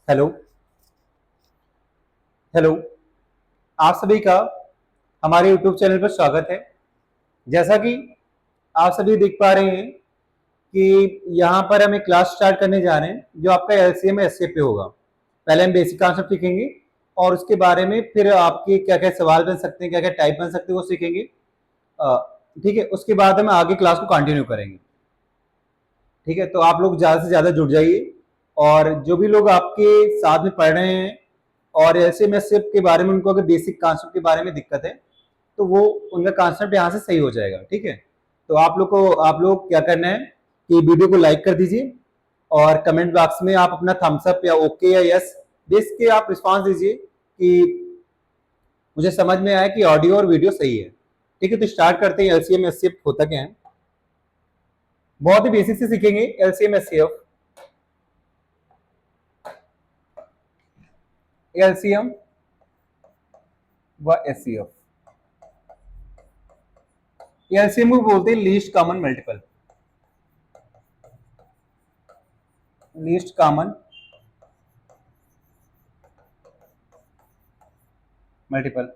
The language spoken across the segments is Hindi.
हेलो। हेलो। आप सभी का हमारे यूट्यूब चैनल पर स्वागत है। जैसा कि आप सभी देख पा रहे हैं कि यहाँ पर हम एक क्लास स्टार्ट करने जा रहे हैं जो आपका एलसीएम एससीएफ पे होगा। पहले हम बेसिक कॉन्सेप्ट सीखेंगे और उसके बारे में फिर आपके क्या क्या सवाल बन सकते हैं, क्या क्या टाइप बन सकते हैं, वो सीखेंगे। ठीक है, उसके बाद हम आगे क्लास को कंटिन्यू करेंगे। ठीक है, तो आप लोग ज़्यादा से ज़्यादा जुड़ जाइए और जो भी लोग आपके साथ में पढ़ रहे हैं और एसएमएसएफ के बारे में उनको अगर बेसिक कॉन्सेप्ट के बारे में दिक्कत है तो वो उनका कॉन्सेप्ट यहाँ से सही हो जाएगा। ठीक है, तो आप लोग क्या करना है कि वीडियो को लाइक कर दीजिए और कमेंट बॉक्स में आप अपना थम्स अप या ओके या यस देख के आप रिस्पांस दीजिए कि मुझे समझ में आया कि ऑडियो और वीडियो सही है। ठीक है, तो स्टार्ट करते हैं। एलसीएम एससीएफ होता क्या है, बहुत ही बेसिक से सीखेंगे। एलसीएम एससीएफ, एलसीएम व एससीएफ। एलसीएम को बोलते हैं least common multiple, least common multiple,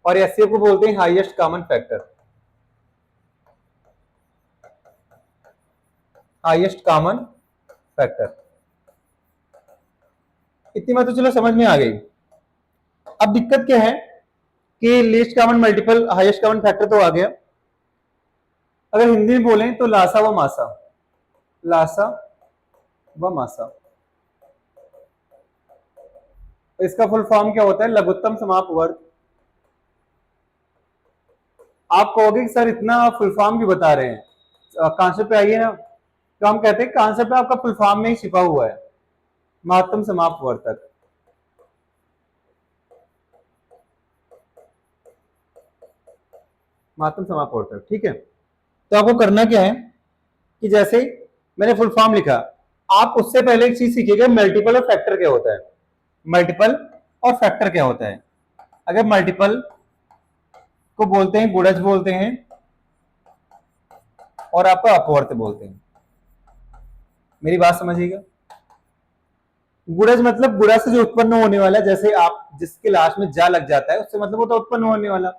और एससीएफ को बोलते हैं highest common factor, highest common factor. इतनी बात तो चलो समझ में आ गई। अब दिक्कत क्या है कि least common multiple highest common factor तो आ गया, अगर हिंदी में बोलें तो लासा व मासा, लासा व मासा। इसका फुल फॉर्म क्या होता है? लघुत्तम समापवर्ग। आप कहोगे कि सर इतना फुल फॉर्म क्यों बता रहे हैं, कॉन्सेप्ट पे आइए ना। तो हम कहते हैं कॉन्सेप्ट आपका फुल फॉर्म में ही छिपा हुआ है, महत्तम समापवर्तक। महत्तम समापवर्तक। ठीक है, तो आपको करना क्या है कि जैसे मैंने फुल फॉर्म लिखा, आप उससे पहले एक चीज सीखिएगा, मल्टीपल और फैक्टर क्या होता है। मल्टीपल और फैक्टर क्या होता है? अगर मल्टीपल को बोलते हैं गुणज बोलते हैं और आपको अपवर्त बोलते हैं। मेरी बात समझिएगा, गुणज मतलब गुणा से जो उत्पन्न होने वाला है, जैसे आप जिसके लास्ट में जा लग जाता है उससे मतलब होता है उत्पन्न होने वाला।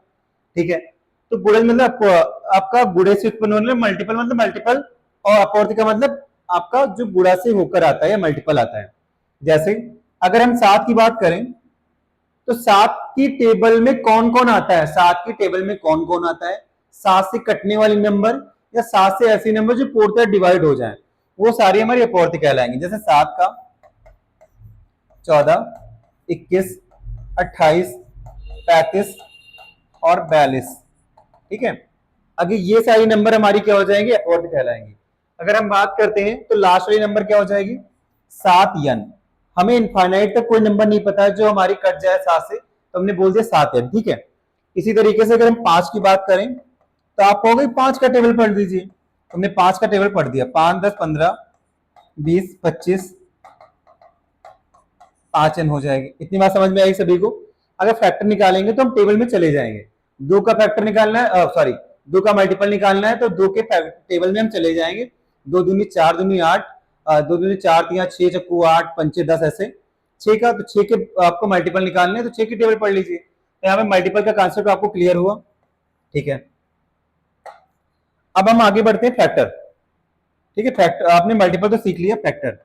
ठीक है, तो गुणज मतलब आपका गुणे से उत्पन्न होने वाला, मल्टीपल मतलब मल्टीपल, और अपवर्त का मतलब आपका जो गुणा से होकर आता है या मल्टीपल आता है। जैसे अगर हम 7 की बात करें तो 7 की टेबल में कौन कौन आता है? 7 की टेबल में कौन कौन आता है? 7 से कटने वाली नंबर या 7 से ऐसे नंबर जो पूर्णतः डिवाइड हो जाए, वो सारी हमारी अपवर्त कहलाएंगे। जैसे 7 का 14, 21, 28, 35 और 42। ठीक है, अगर ये सारी नंबर हमारी क्या हो जाएंगे? अपवर्त कहलाएंगे। अगर हम बात करते हैं तो लास्ट वाली नंबर क्या हो जाएगी? 7n। हमें इनफाइनाइट तक कोई नंबर नहीं पता है जो हमारी कट जाए 7 से, तो हमने बोल दिया 7n। ठीक है, इसी तरीके से अगर हम 5 की बात करें तो आप कहोगे 5 का टेबल पढ़ दीजिए। हमने 5 का टेबल पढ़ दिया, 5, 10, 15, 20, 25, 5n हो जाएगी। इतनी बात समझ में आई सभी को? अगर फैक्टर निकालेंगे तो हम टेबल में चले जाएंगे। 2 का फैक्टर निकालना है, सॉरी 2 का मल्टीपल निकालना है तो 2 के टेबल में हम चले जाएंगे। 2 दूनी 4, दूनी 8, 2 दूनी 4, 3 6, चक्कू 8, 5 10, ऐसे 6 का, तो 6 के आपको मल्टीपल निकालने हैं तो 6 की टेबल पढ़ लीजिए। तो यहाँ पे मल्टीपल का कॉन्सेप्ट आपको क्लियर हुआ। ठीक है, अब हम आगे बढ़ते हैं फैक्टर। ठीक है, फैक्टर आपने मल्टीपल तो सीख लिया, फैक्टर।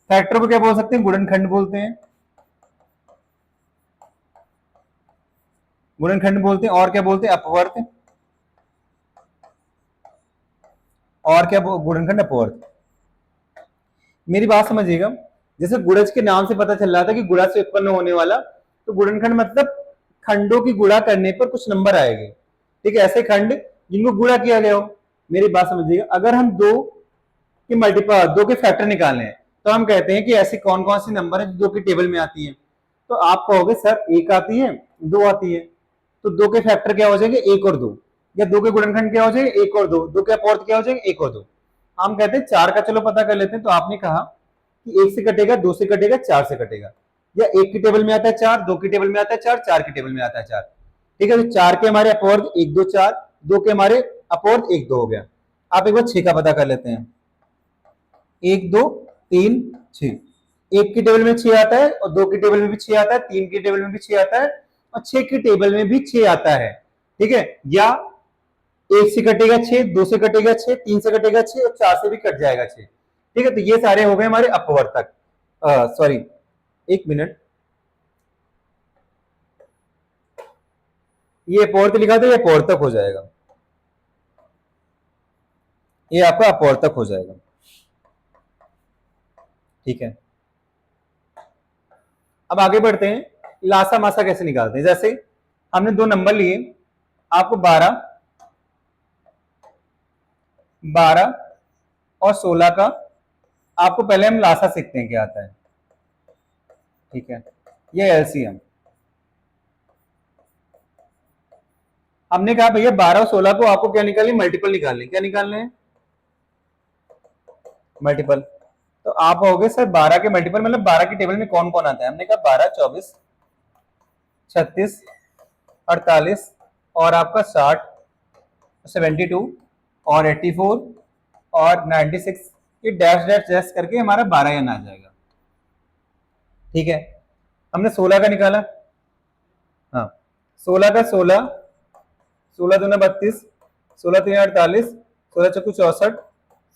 फैक्टर को क्या बोल सकते हैं? गुणनखंड बोलते हैं, गुणनखंड बोलते हैं। और क्या बोलते हैं? अपवर्त। और क्या? गुणनखंड, अपवर्त। मेरी बात समझिएगा, जैसे गुणज के नाम से पता चल रहा था कि गुणा से उत्पन्न होने वाला, तो गुणनखंड मतलब खंडों की गुणा करने पर कुछ नंबर आएंगे। ठीक है, ऐसे खंड जिनको गुणा किया गया हो। मेरी बात समझिएगा, अगर हम 2 के मल्टीपल, 2 के फैक्टर निकालने हैं तो हम कहते हैं कि ऐसे कौन कौन सी नंबर है जो 2 की टेबल में आती है। तो आप कहोगे सर 1 आती है, 2 आती है, तो 2 के फैक्टर क्या हो जाएंगे? 1 और 2। या 2 के गुणनखंड क्या हो जाएंगे? 1 और 2। 2 के अपवर्त क्या हो जाएंगे? 1 और 2। हम कहते हैं 4 का, चलो पता कर लेते हैं। तो आपने कहा कि 1 से कटेगा, 2 से कटेगा, 4 से कटेगा, या 1 की टेबल में आता है 4, 2 की टेबल में आता है 4, 4 की टेबल में आता है 4। ठीक है, तो 4 के हमारे अपवर्त 1 2 4, 2 के हमारे अपवर्त 1 2 हो गया। आप एक बार 6 का पता कर लेते हैं। 1 2 3 6, एक की टेबल में 6 आता है और 2 की टेबल में भी 6 आता है, 3 की टेबल में भी 6 आता है और 6 की टेबल में भी 6 आता है। ठीक है, या 1 से कटेगा 6, 2 से कटेगा 6, 3 से कटेगा 6 और 4 से भी कट जाएगा 6। ठीक है, तो ये सारे हो गए हमारे अपवर्तक। सॉरी, एक मिनट, ये अपवर्त लिखा था, ये अपवर्तक हो जाएगा, ये आपका अपवर्तक हो जाएगा। ठीक है, अब आगे बढ़ते हैं, लासा मासा कैसे निकालते हैं। जैसे हमने दो नंबर लिए, आपको 12 12 और 16 का, आपको पहले हम लासा सीखते हैं क्या आता है। ठीक है, ये एलसीएम। हमने कहा भैया 12 और 16 को आपको क्या निकालनी, मल्टीपल निकालने। क्या निकालने हैं, मल्टीपल। तो आप होगे सर 12 के मल्टीपल, मतलब 12 की टेबल में कौन कौन आता है। हमने कहा 12 24 36 48 और आपका 60 72 और 84 और 96, ये डैश डैश डैश करके हमारा 12 यन आ जाएगा। ठीक है, हमने 16 का निकाला। हाँ, 16 का 16, 16 दूना 32, 16 तीन 48, 16 चौकू 64,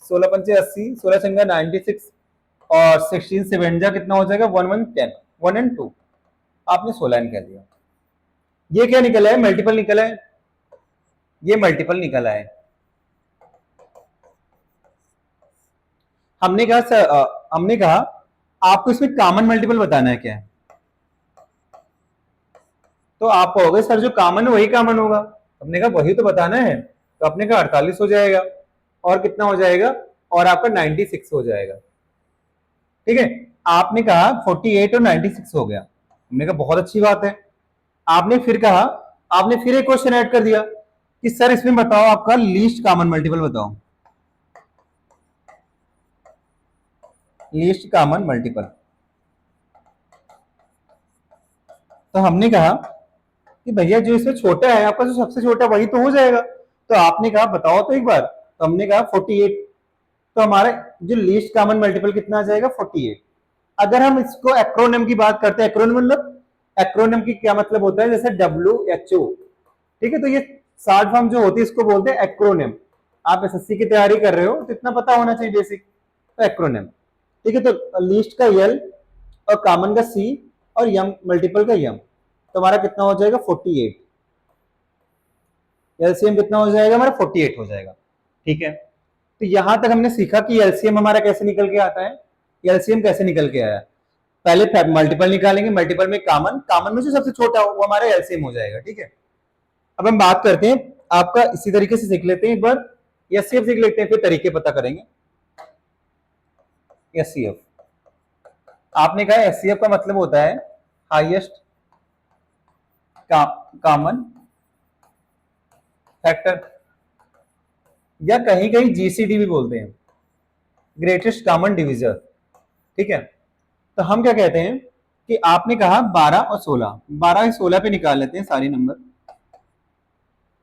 16 पंचे 80, 16 छंगा 96 और 16 सेवेंजा कितना हो जाएगा 1110, 1 एंड 2। आपने 16 एन कह दिया। ये क्या निकला है, मल्टीपल निकला है, ये मल्टीपल निकला है। हमने कहा आपको इसमें कॉमन मल्टीपल बताना है क्या है। तो आप कहोगे सर जो कॉमन है वही कॉमन होगा। हमने कहा वही तो बताना है, तो आपने कहा 48 हो जाएगा और कितना हो जाएगा, और आपका 96 हो जाएगा। ठीक है, आपने कहा 48 और 96 हो गया। हमने कहा बहुत अच्छी बात है। आपने फिर कहा, आपने फिर एक क्वेश्चन ऐड कर दिया कि सर इसमें बताओ आपका लीस्ट कॉमन मल्टीपल बताओ, लीस्ट कॉमन मल्टीपल। तो हमने कहा कि भैया जो इसमें छोटा है आपका, जो सबसे छोटा वही तो हो जाएगा। तो आपने कहा बताओ तो एक बार, तो हमने कहा 48। तो हमारा जो लीस्ट कॉमन मल्टीपल कितना आ जाएगा 48। अगर हम इसको एक्रोनिम की बात करते हैं, एक्रोनिम मतलब, एक्रोनिम की क्या मतलब होता है, जैसे WHO। ठीक है, तो ये शॉर्ट फॉर्म जो होती है इसको बोलते हैं एक्रोनिम। आप एसएससी की तैयारी कर रहे हो तो इतना पता होना चाहिए बेसिक, तो एक्रोनिम। ठीक है, तो लीस्ट का यल और कॉमन का सी और यम मल्टीपल का यम, तो हमारा कितना हो जाएगा 48। एलसीएम कितना हो जाएगा हमारा 48 हो जाएगा। ठीक है, तो यहां तक हमने सीखा कि एलसीएम हमारा कैसे निकल के आता है, एलसीएम कैसे निकल के आया। पहले मल्टीपल निकालेंगे, मल्टीपल में कॉमन, कॉमन में जो सबसे छोटा हो वो हमारा एलसीएम हो जाएगा। ठीक है, अब हम बात करते हैं आपका, इसी तरीके से सीख लेते हैं एक बार, एचसीएफ सीख लेते हैं, फिर तरीके पता करेंगे। एचसीएफ, आपने कहा एचसीएफ का मतलब होता है हाईएस्ट कॉमन फैक्टर, या कहीं कहीं जीसीडी भी बोलते हैं, ग्रेटेस्ट कॉमन डिविजर। ठीक है, तो हम क्या कहते हैं कि आपने कहा 12 और 16, 12 और 16 पे निकाल लेते हैं सारे नंबर।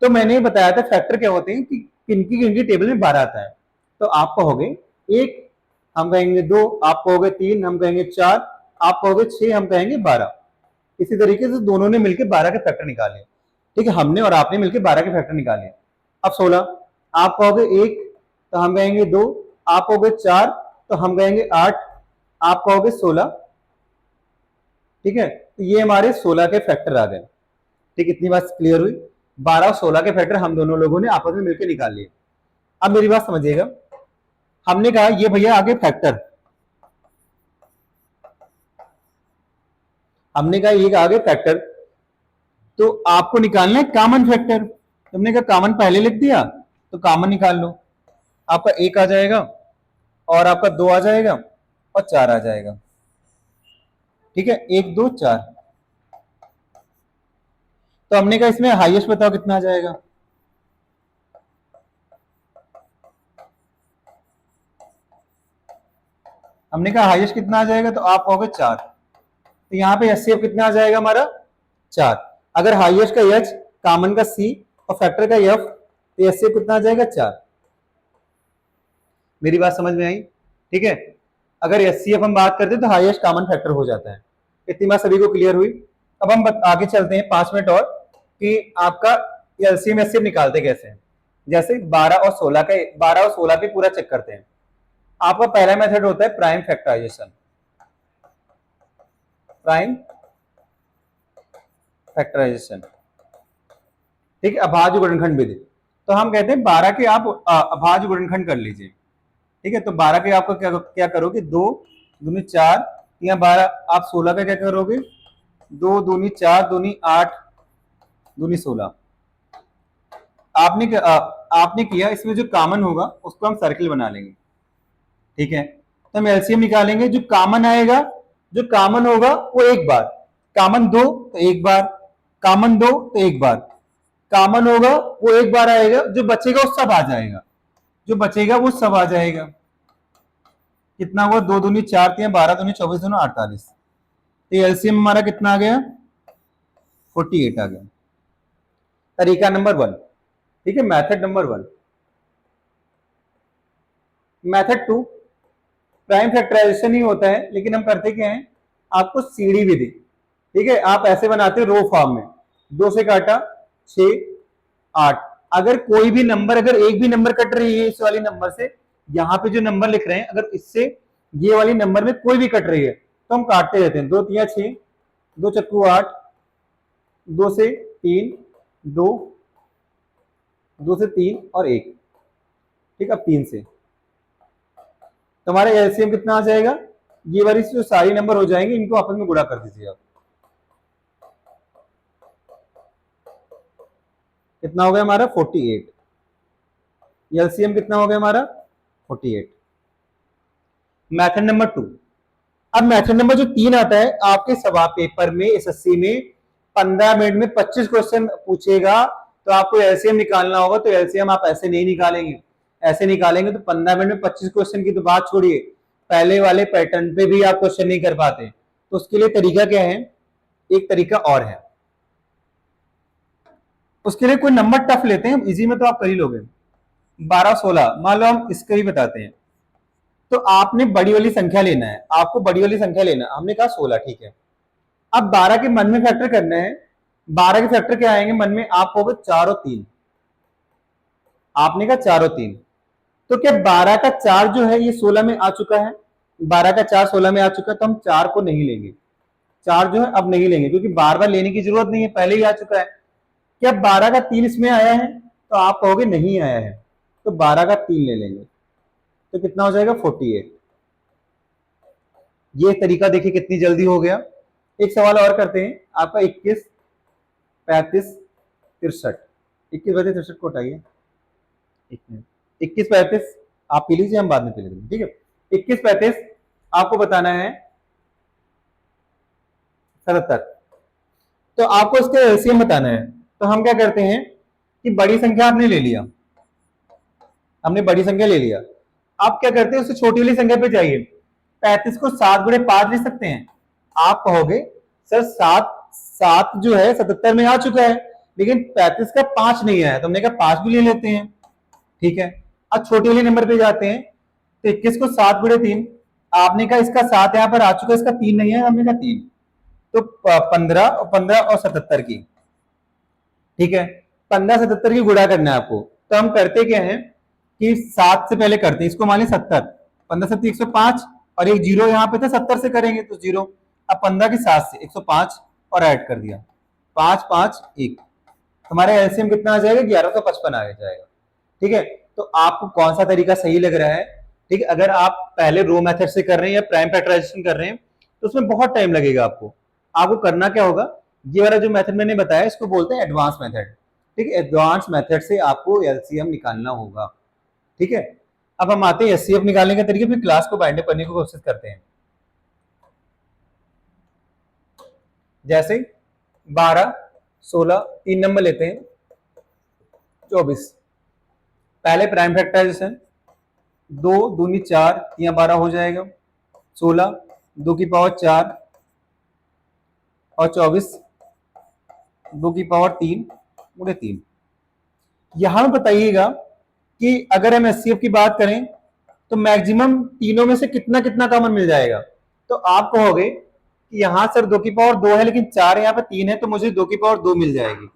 तो मैंने बताया था फैक्टर क्या होते हैं कि किनकी किनकी टेबल में 12 आता है। तो आप कहोगे एक, हम कहेंगे 2, आप कहोगे 3, हम कहेंगे 4, आप कहोगे 6, हम कहेंगे 12। इसी तरीके से दोनों ने मिलकर 12 के फैक्टर निकाले। ठीक है, हमने और आपने मिलकर 12 के फैक्टर निकाले। अब 16, आप कहोगे 1, तो हम कहेंगे 2, आप कहोगे 4, तो हम कहेंगे 8, आप कहोगे 16। ठीक है, तो ये हमारे 16 के फैक्टर आ गए। ठीक, इतनी बात क्लियर हुई। 12 और 16 के फैक्टर हम दोनों लोगों ने आपस में मिलकर निकाल लिए। अब मेरी बात समझिएगा, हमने कहा ये भैया आगे फैक्टर, हमने कहा ये आगे फैक्टर, तो आपको निकालना है कॉमन फैक्टर। तुमने कहा कॉमन पहले लिख दिया, तो कॉमन निकाल लो। आपका 1 आ जाएगा और आपका 2 आ जाएगा और 4 आ जाएगा। ठीक है, 1 2 4। तो हमने कहा इसमें हाईएस्ट बताओ कितना आ जाएगा। हमने कहा हाईएस्ट कितना आ जाएगा, तो आप कहोगे 4। तो यहाँ पे एचसीएफ कितना आ जाएगा हमारा 4। अगर हाईएस्ट का एच, कॉमन का सी और फैक्टर का एफ, तो एचसीएफ कितना आ जाएगा 4। मेरी बात समझ में आई। ठीक है। अगर एचसीएफ हम बात करते हैं तो हाईएस्ट कॉमन फैक्टर हो जाता है। इतनी बात सभी को क्लियर हुई। अब हम आगे चलते हैं 5 मिनट और कि आपका एलसीएम एचसीएफ निकालते कैसे हैं। जैसे 12 और 16 का 12 और 16 पे पूरा चेक करते हैं। आपका पहला मेथड होता है प्राइम फैक्टराइजेशन। प्राइम फैक्टराइजेशन, ठीक है, अभाज्य गुणनखंड विधि। तो हम कहते हैं 12 के आप अभाज्य गुणनखंड कर लीजिए, ठीक है। तो 12 के आपको क्या क्या करोगे, 2 दूनी 4, या 12 आप 16 का क्या करोगे, 2 दूनी 4 दूनी 8 दूनी 16। आपने किया, इसमें जो कॉमन होगा उसको हम सर्किल बना लेंगे, ठीक है। तो हम एलसीएम निकालेंगे, जो कॉमन आएगा, जो कॉमन होगा वो एक बार, कॉमन 2 तो एक बार, कॉमन 2 तो एक बार, कॉमन होगा वो एक बार आएगा, जो बचेगा वो सब आ जाएगा, जो बचेगा वो सब आ जाएगा। कितना हुआ, 2 दूनी 4 3 12 दूनी 24 दूनी 48। तो एलसीएम हमारा कितना आ गया, 48 आ गया। तरीका नंबर 1, ठीक है, method number 1। Method 2 prime factorisation ही होता है, लेकिन हम करते क्या है, आपको सीढ़ी विधि, ठीक है, आप ऐसे बनाते हो रो फॉर्म में, 2 से काटा 6 8। अगर कोई भी नंबर, अगर एक भी नंबर कट रही है इस वाली नंबर से, यहां पे जो नंबर लिख रहे हैं, अगर इससे ये वाली नंबर में कोई भी कट रही है तो हम काटते रहते हैं। 2 3 6, 2 चक्कू 8, 2 से 3 2, 2 से 3 और 1, ठीक है। अब 3 से तुम्हारा एलसीएम कितना आ जाएगा, ये वाली जो सारी नंबर हो जाएंगे इनको आपस में गुणा कर दीजिए आप। कितना हो गया हमारा, 48। एलसीएम कितना हो गया हमारा, 48। Method number 2। अब मेथड नंबर जो 3 आता है, आपके सवाल पेपर में एसएससी में 15 मिनट में 25 क्वेश्चन पूछेगा, तो आपको एलसीएम निकालना होगा। तो एलसीएम आप ऐसे नहीं निकालेंगे, ऐसे निकालेंगे तो 15 मिनट में 25 क्वेश्चन की तो बात छोड़िए, पहले वाले पैटर्न पे भी आप क्वेश्चन नहीं कर पाते। तो उसके लिए तरीका क्या है, एक तरीका और है। उसके लिए कोई नंबर टफ लेते हैं, इजी में तो आप कर ही लोगे। 12 16 मान लो हम इसका ही बताते हैं। तो आपने बड़ी वाली संख्या लेना है, आपको बड़ी वाली संख्या लेना है, हमने कहा 16, ठीक है। अब 12 के मन में फैक्टर करना है। 12 के फैक्टर क्या आएंगे मन में, आप कहोगे 4 और 3, आपने कहा 4 और 3। तो क्या 12 का 4 जो है ये 16 में आ चुका है, 12 का 4 16 में आ चुका है, तो हम 4 को नहीं लेंगे, 4 जो है अब नहीं लेंगे, क्योंकि बार बार लेने की जरूरत नहीं है, पहले ही आ चुका है। क्या 12 का 3 इसमें आया है, तो आप कहोगे नहीं आया है, तो 12 का 3 ले लेंगे, तो कितना हो जाएगा, 48। ये तरीका देखिए कितनी जल्दी हो गया। एक सवाल और करते हैं, आपका 21 35 63, 21 35 63 को हटाइए, 21 35 आप पी लीजिए, हम बाद में पी लेंगे, ठीक है। 21 35 आपको बताना है 77, तो आपको इसका एलसीएम बताना है। तो हम क्या करते हैं कि बड़ी संख्या आपने ले लिया, हमने बड़ी संख्या ले लिया, आप क्या करते हैं उससे छोटी वाली संख्या पे जाइए। 35 को 7 गुणे 5 ले सकते हैं। आप कहोगे सर 7 7 जो है 77 में आ चुका है, लेकिन 35 का 5 नहीं आया, तो हमने कहा 5 भी ले लेते हैं, ठीक है। अब छोटे वाले नंबर पे जाते हैं, तो 21 को 7 गुणे 3, आपने कहा इसका 7 यहां पर आ चुका है, इसका 3 नहीं है, हमने कहा 3, तो 15 और 77 की, ठीक है। 15 77 की गुणा करना है आपको। तो हम करते क्या है कि 7 से पहले करते हैं, इसको मान लिया 70, 15 7 105 और एक जीरो यहाँ पे था, 70 से करेंगे तो जीरो। अब 15 की 7 से 105 और ऐड कर दिया, 5 5 1, हमारा एलसीएम कितना आ जाएगा, 1155 आ जाएगा, ठीक है। तो आपको कौन सा तरीका सही लग रहा है, ठीक है। अगर आप पहले रो मेथड से कर रहे हैं या प्राइम फैक्टराइजेशन कर रहे हैं तो उसमें बहुत टाइम लगेगा आपको। आपको करना क्या होगा, ये वाला जो मेथड मैंने बताया इसको बोलते हैं एडवांस मेथड, ठीक है। एडवांस मेथड से आपको एलसीएम निकालना होगा, ठीक है। अब हम आते हैं एचसीएफ निकालने के तरीके, फिर क्लास को बाइंड करने की कोशिश करते हैं। जैसे 12 16 3 नंबर लेते हैं, 24। पहले प्राइम फैक्टराइजेशन, 2 दूनी 4 या 12 हो जाएगा, 16 2 की पावर 4 और 24 2 की पावर 3 गुणे 3। यहां बताइएगा कि अगर हम एचसीएफ की बात करें तो मैक्सिमम तीनों में से कितना कितना कॉमन मिल जाएगा। तो आप कहोगे कि यहाँ सर 2 की पावर 2 है लेकिन 4 यहाँ पे 3 है, तो मुझे 2 की पावर 2 मिल जाएगी।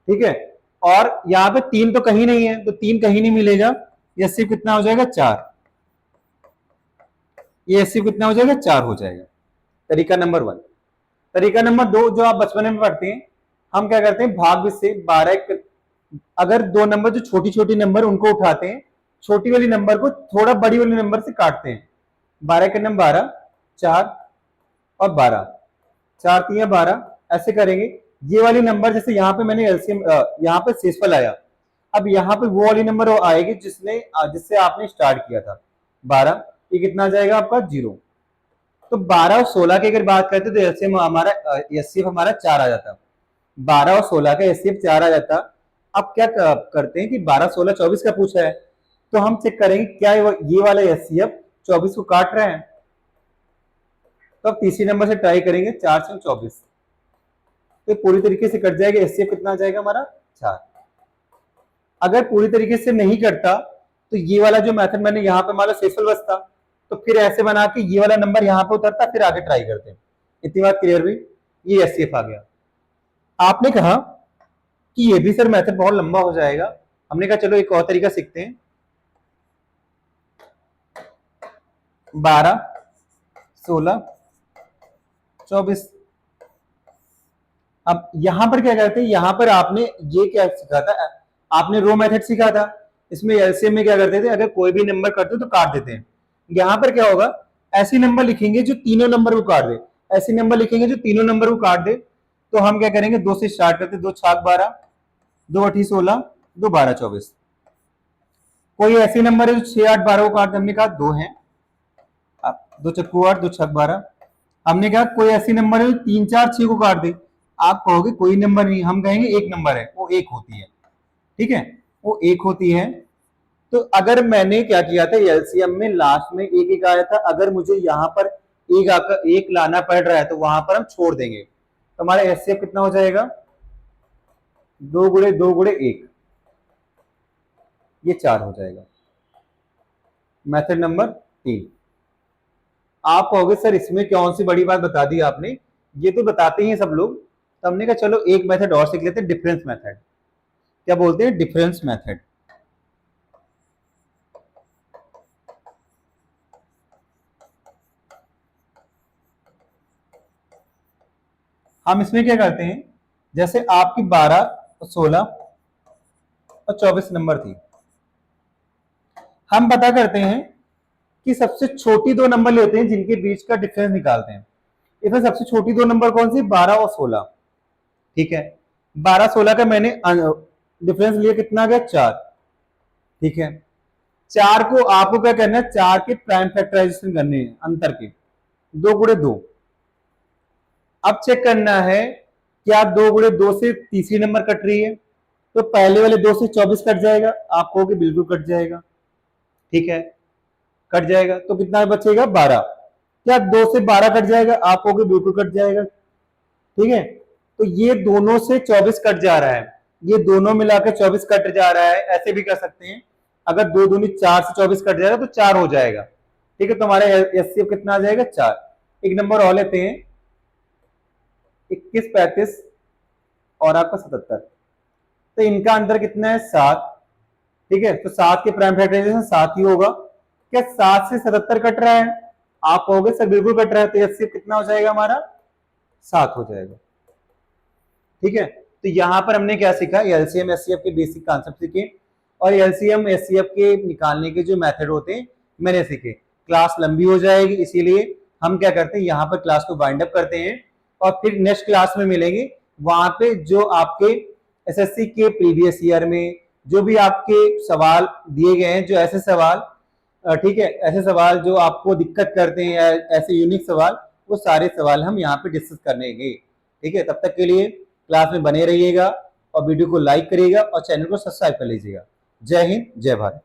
ठीक है, और यहाँ पे 3 तो कहीं नहीं है, तो 3 कहीं नहीं मिलेगा, ये सिर्फ कितना हो जाएगा 4, ये सिर्फ कितना हो जाएगा 4 हो जाएगा। तरीका नंबर 1। तरीका नंबर 2 जो आप बचपन में पढ़ते हैं, हम क्या करते हैं भाग से 12, अगर दो नंबर जो छोटी छोटी नंबर उनको उठाते हैं, छोटी वाली नंबर को थोड़ा बड़ी वाली नंबर से काटते हैं। 12 के नंबर 12, 4 और 12, 4 3 12, ऐसे करेंगे। ये वाली नंबर जैसे यहाँ पे मैंने एलसीएम, यहाँ पे शेषफल आया, अब यहाँ पे वो वाली नंबर आएगी जिससे आपने स्टार्ट किया था 12, ये कितना आ जाएगा आपका 0। तो 12 और 16 की अगर बात करते तो एलसीएम हमारा एचसीएफ हमारा 4 आ जाता, 12 और 16 का एचसीएफ 4 आ जाता। अब क्या करते हैं कि 12 16 24 का पूछा है, तो हम चेक करेंगे क्या ये वाला एचसीएफ 24 को काट रहा है। तो अब तीसरी नंबर से ट्राई करेंगे, 4 से 24, तो पूरी तरीके से कट जाएगा, एचसीएफ कितना आ जाएगा हमारा 4। अगर पूरी तरीके से नहीं कटता तो ये वाला जो मेथड मैंने यहाँ पे मान लो शेषफल बचता, तो फिर ऐसे बना के ये वाला नंबर यहाँ पे उतरता, फिर आगे ट्राई करते हैं। इतनी बात क्लियर हुई, ये एचसीएफ आ गया। आपने कहा कि ये भी सर मेथड बहुत लंबा हो जाएगा, हमने कहा चलो एक और तरीका सीखते हैं। 12 16 24, अब यहां पर क्या करते हैं, यहां पर आपने ये क्या सीखा था, आपने रो मेथड सीखा था। इसमें एलसीएम में क्या करते थे, अगर कोई भी नंबर करते तो काट देते हैं। यहां पर क्या होगा, ऐसी नंबर लिखेंगे जो तीनों नंबर को काट दे, ऐसी नंबर लिखेंगे जो तीनों नंबर को काट दे। तो हम क्या करेंगे, 2 से स्टार्ट करते, 2 छाक 12, 2 8 16, 2 12 24। कोई ऐसी नंबर है जो 6 8 12 को काट दे, हमने कहा 2 है, 2 चक्कू 8, 2 छक 12। हमने कहा कोई ऐसी नंबर है जो 3 4 6 को काट दे, आप कहोगे कोई नंबर नहीं, हम कहेंगे एक नंबर है, वो 1 होती है। ठीक है, वो 1 होती है। तो अगर मैंने क्या किया था, एलसीएम में लास्ट में एक एक आया था, अगर मुझे यहाँ पर एक आकर एक लाना पड़ रहा है तो वहां पर हम छोड़ देंगे, तो हमारा एचसीएफ कितना हो जाएगा, 2 गुणे 2 गुणे 1, ये 4 हो जाएगा। Method number 3। आप कहोगे सर इसमें कौन सी बड़ी बात बता दी आपने, ये तो बताते ही हैं सब लोग। तो हमने कहा चलो एक मेथड और सीख लेते हैं, डिफरेंस मेथड। क्या बोलते हैं, डिफरेंस मेथड। हम इसमें क्या करते हैं, जैसे आपकी 12 16 और 24 नंबर थी, हम पता करते हैं कि सबसे छोटी दो नंबर लेते हैं जिनके बीच का डिफरेंस निकालते हैं। इसमें सबसे छोटी दो नंबर कौन सी, 12 और 16। ठीक है, 12 16 का मैंने डिफरेंस लिया, कितना गया 4। ठीक है, 4 को आपको क्या करना है, 4 के प्राइम फैक्टराइजेशन करने हैं, अंतर के 2 गुणे 2। अब चेक करना है क्या 2 गुणे 2 से तीसरी नंबर कट रही है, तो पहले वाले 2 से 24 कट जाएगा, आप कहोगे बिल्कुल कट जाएगा। ठीक है, कट जाएगा, तो कितना बचेगा 12। क्या 2 से 12 कट जाएगा, आप कहोगे बिल्कुल कट जाएगा। ठीक है, तो ये दोनों से 24 कट जा रहा है, ये दोनों मिलाकर 24 कट जा रहा है। ऐसे भी कर सकते हैं, अगर 2 दूनी 4 से 24 कट जाएगा तो 4 हो जाएगा। ठीक है, तो हमारा एचसीएफ कितना आ जाएगा 4। एक नंबर और लेते हैं, 21 35 और आपका 77, तो इनका अंतर कितना है 7। ठीक है, तो 7 के प्राइम फैक्टराइजेशन 7 ही होगा। क्या 7 से 77 कट रहा है, आप कहोगे सर बिल्कुल कट रहा है, तो एचसीएफ कितना हो जाएगा हमारा 7 हो जाएगा। ठीक है, तो यहां पर हमने क्या सीखा, एलसीएम एचसीएफ के बेसिक कॉन्सेप्ट सीखे, और एलसीएम एचसीएफ के निकालने के जो मेथड होते हैं मैंने सीखे। क्लास लंबी हो जाएगी, इसीलिए हम क्या करते हैं, यहाँ पर क्लास को वाइंड अप करते हैं और फिर नेक्स्ट क्लास में मिलेंगे। वहां पे जो आपके एसएससी के प्रीवियस ईयर में जो भी आपके सवाल दिए गए हैं, जो ऐसे सवाल ठीक है, ऐसे सवाल जो आपको दिक्कत करते हैं, ऐसे यूनिक सवाल, वो सारे सवाल हम यहाँ पे डिस्कस करेंगे। ठीक है, तब तक के लिए क्लास में बने रहिएगा और वीडियो को लाइक करिएगा और चैनल को सब्सक्राइब कर लीजिएगा। जय हिंद, जय भारत।